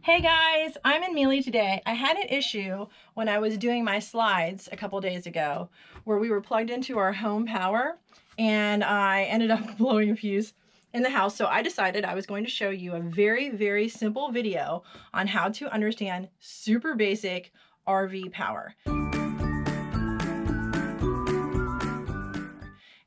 Hey guys, I'm in Mealy today. I had an issue when I was doing my slides a couple days ago where we were plugged into our home power and I ended up blowing a fuse in the house. So I decided I was going to show you a very simple video on how to understand super basic RV power.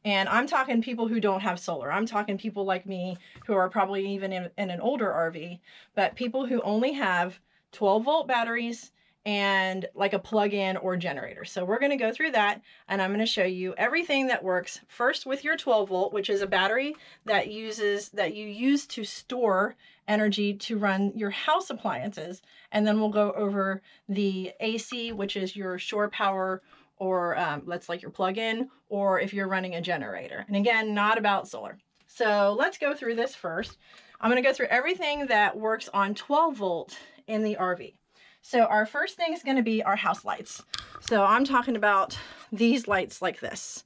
And I'm talking people who don't have solar. I'm talking people like me who are probably even in an older RV, but people who only have 12-volt batteries and like a plug-in or generator. So we're going to go through that and I'm going to show you everything that works first with your 12-volt, which is a battery that you use to store energy to run your house appliances. And then we'll go over the AC, which is your shore power, or that's like your plug-in, or if you're running a generator. And again, not about solar. So let's go through this first. I'm gonna go through everything that works on 12 volt in the RV. So our first thing is gonna be our house lights. So I'm talking about these lights like this.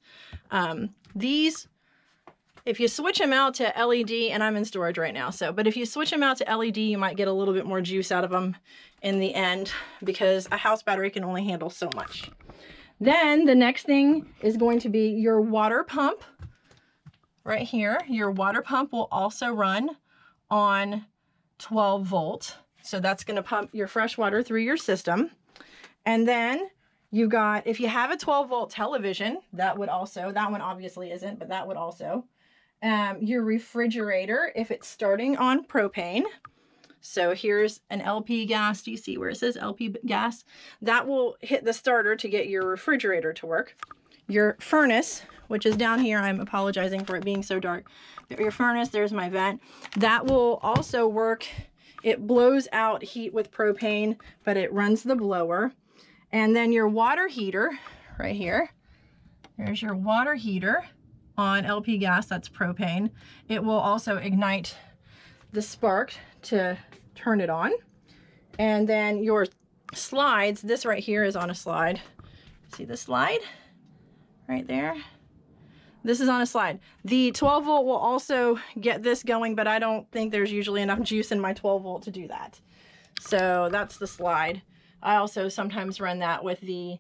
These, if you switch them out to LED, and I'm in storage right now, but if you switch them out to LED, you might get a little bit more juice out of them in the end because a house battery can only handle so much. Then the next thing is going to be your water pump right here. Your water pump will also run on 12 volt. So that's going to pump your fresh water through your system. And then you've got, if you have a 12 volt television, that would also, that one obviously isn't, but that would also, your refrigerator, if it's starting on propane. So here's an LP gas. Do you see where it says LP gas? That will hit the starter to get your refrigerator to work. Your furnace, which is down here, I'm apologizing for it being so dark. Your furnace, there's my vent. That will also work. It blows out heat with propane, but it runs the blower. And then your water heater right here. There's your water heater on LP gas, that's propane. It will also ignite the spark to turn it on. And then your slides, this right here is on a slide. See the slide right there? This is on a slide. The 12 volt will also get this going, but I don't think there's usually enough juice in my 12 volt to do that. So that's the slide. I also sometimes run that with the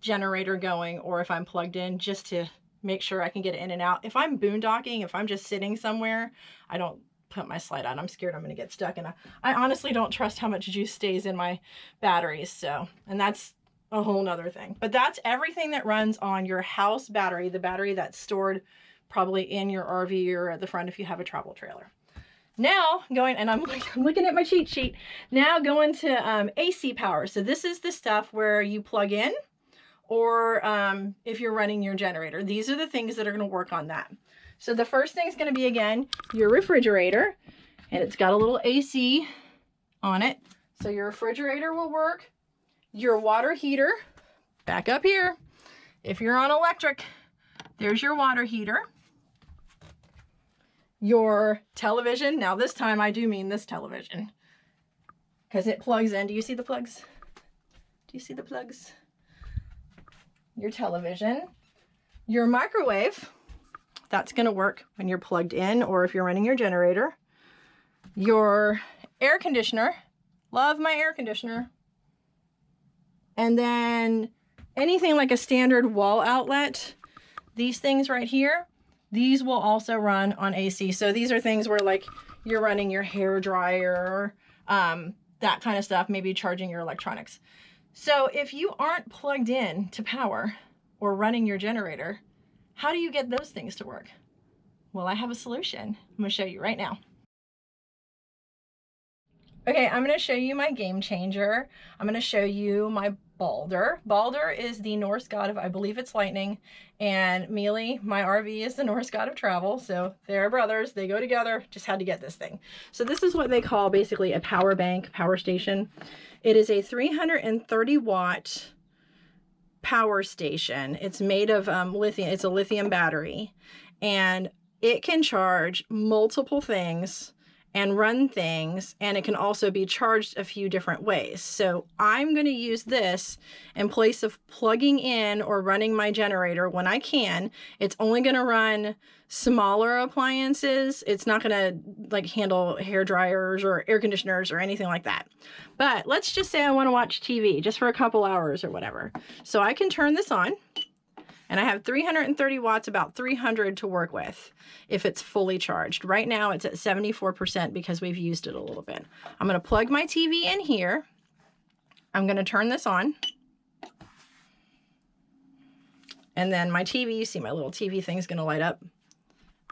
generator going, or if I'm plugged in, just to make sure I can get it in and out. If I'm boondocking, if I'm just sitting somewhere, I don't put my slide on. I'm scared I'm going to get stuck, and I honestly don't trust how much juice stays in my batteries. So, and that's a whole nother thing. But that's everything that runs on your house battery, the battery that's stored probably in your RV or at the front if you have a travel trailer. Now going, and I'm looking at my cheat sheet, now going to AC power. So this is the stuff where you plug in, or if you're running your generator. These are the things that are going to work on that. So the first thing is going to be, again, your refrigerator, and it's got a little AC on it. So your refrigerator will work. Your water heater, back up here. If you're on electric, there's your water heater. Your television, now this time I do mean this television, because it plugs in. Do you see the plugs? Do you see the plugs? Your television. Your microwave. That's going to work when you're plugged in or if you're running your generator. Your air conditioner. Love my air conditioner. And then anything like a standard wall outlet. These things right here, these will also run on AC. So these are things where like you're running your hair dryer, that kind of stuff, maybe charging your electronics. So if you aren't plugged in to power or running your generator, how do you get those things to work? Well, I have a solution. I'm going to show you right now. Okay, I'm going to show you my game changer. I'm going to show you my Baldr. Baldr is the Norse god of, I believe it's lightning, and Mealy, my RV, is the Norse god of travel. So they're brothers, they go together. Just had to get this thing. So this is what they call basically a power bank, power station. It is a 330 watt power station. It's made of lithium. It's a lithium battery, and it can charge multiple things and run things, and it can also be charged a few different ways. So I'm going to use this in place of plugging in or running my generator when I can. It's only going to run smaller appliances. It's not going to like handle hair dryers or air conditioners or anything like that. But let's just say I want to watch TV just for a couple hours or whatever. So I can turn this on. And I have 330 watts, about 300 to work with if it's fully charged. Right now it's at 74% because we've used it a little bit. I'm going to plug my TV in here. I'm going to turn this on. And then my TV, you see my little TV thing's going to light up.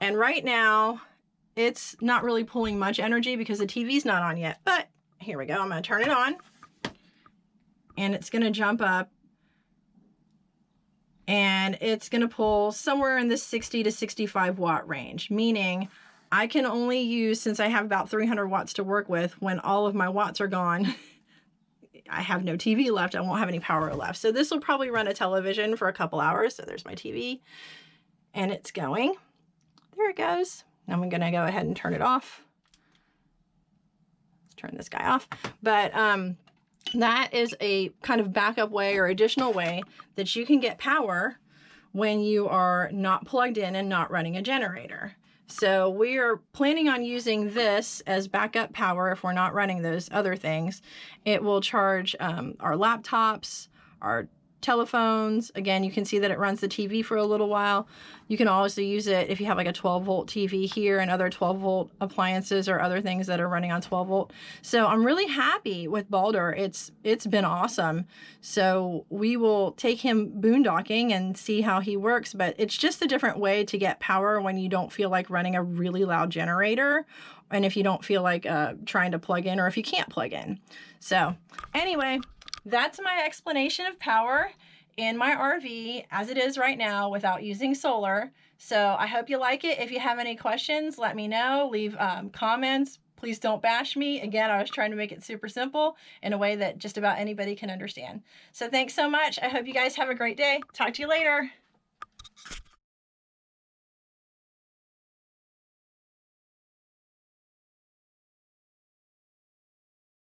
And right now it's not really pulling much energy because the TV's not on yet. But here we go. I'm going to turn it on. And it's going to jump up. And it's going to pull somewhere in the 60 to 65 watt range, meaning I can only use, since I have about 300 watts to work with, when all of my watts are gone, I have no TV left. I won't have any power left. So this will probably run a television for a couple hours. So there's my TV and it's going. There it goes. I'm going to go ahead and turn it off. Let's turn this guy off. But, that is a kind of backup way or additional way that you can get power when you are not plugged in and not running a generator. So we are planning on using this as backup power if we're not running those other things. It will charge our laptops, our telephones. Again, you can see that it runs the TV for a little while. You can also use it if you have like a 12 volt TV here and other 12 volt appliances or other things that are running on 12 volt. So I'm really happy with Baldr. It's been awesome. So we will take him boondocking and see how he works, but it's just a different way to get power when you don't feel like running a really loud generator, and if you don't feel like trying to plug in, or if you can't plug in. So anyway, that's my explanation of power in my RV as it is right now without using solar. So I hope you like it. If you have any questions, let me know. Leave comments. Please don't bash me. Again, I was trying to make it super simple in a way that just about anybody can understand. So thanks so much. I hope you guys have a great day. Talk to you later.